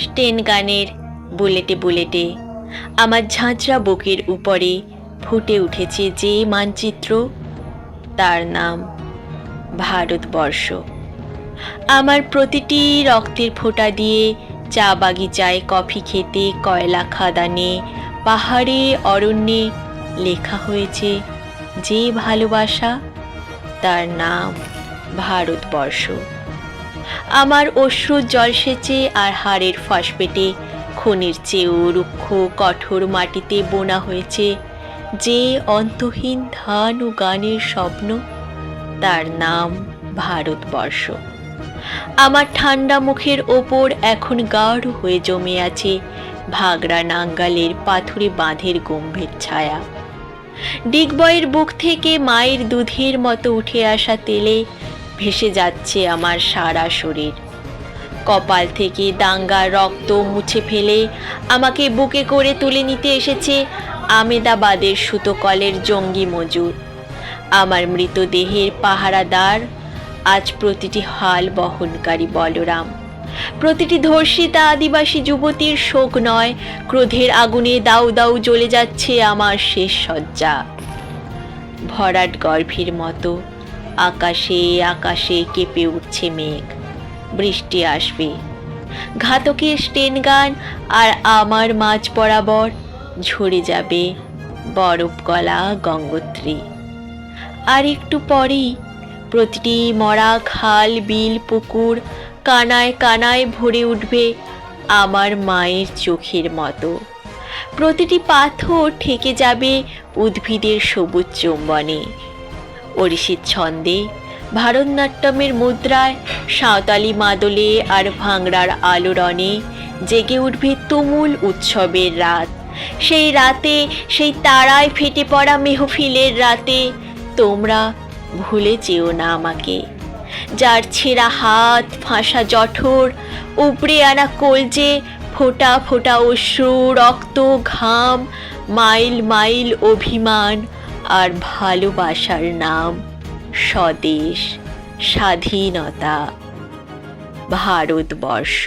স্টেন গানের বুলেটে বুলেটে আমার ঝাঁঝরা বুকের উপরে ফুটে উঠেছে যে মানচিত্র, তার নাম ভারতবর্ষ। আমার প্রতিটি রক্তের ফোঁটা দিয়ে চা বাগিচায় কফি খেতে, কয়লা খাদানে, পাহাড়ে, অরণ্যে লেখা হয়েছে যে ভালোবাসা, তার নাম ভারতবর্ষ। আমার অশ্রুর জলসেচে আর হাড়ের ফসফেটে খনির চেয়েও রুক্ষ কঠোর মাটিতে বোনা হয়েছে যে অন্তহীন ধান ও গানের স্বপ্ন, তার নাম ভারতবর্ষ। আমার ঠান্ডা মুখের ওপর এখন গাঢ় হয়ে জমে আছে ভাগড়া নাঙ্গালের পাথুরে বাঁধের গম্ভীর ছায়া। ডিগবয়ের বুক থেকে মায়ের দুধের মতো উঠে আসা তেলে ভেসে যাচ্ছে আমার সারা শরীর। কপাল থেকে দাঙ্গার রক্ত মুছে ফেলে আমাকে বুকে করে তুলে নিতে এসেছে আমেদাবাদের সুতোকলের জঙ্গি মজুর। আমার মৃতদেহের পাহারাদার আজ প্রতিটি হাল বহনকারী বলরাম, প্রতিটি ধর্ষিতা আদিবাসী যুবতীর শোক নয়, ক্রোধের আগুনে দাউ দাউ জ্বলে যাচ্ছে আমার শেষ শয্যা। ভরাট গর্ভের মতো আকাশে আকাশে কেঁপে উঠছে মেঘ, বৃষ্টি আসবে। ঘাতকের স্টেন গান আর আমার মাঝ বরাবর ঝরে যাবে বরফ গলা গঙ্গোত্রী। আর একটু পরেই প্রতিটি মরা খাল, বিল, পুকুর কানায় কানায় ভরে উঠবে আমার মায়ের চোখের মতো। প্রতিটি পাথর ঠেকে যাবে উদ্ভিদের সবুজ চুম্বনে। ওড়িশির ছন্দে, ভারতনাট্যমের মুদ্রায়, সাঁওতালি মাদলে আর ভাংড়ার আলোড়নে জেগে উঠবে তুমুল উৎসবের রাত। সেই রাতে, সেই তারায় ফেটে পড়া মেহফিলের রাতে তোমরা ভুলে যেও না আমাকে, যার ছেঁড়া হাত, ফাঁসা জঠর, উপড়ে আনা কলজে, ফোঁটা ফোঁটা অশ্রু, রক্ত, ঘাম, মাইল মাইল অভিমান আর ভালোবাসার নাম স্বদেশ, স্বাধীনতা, ভারতবর্ষ।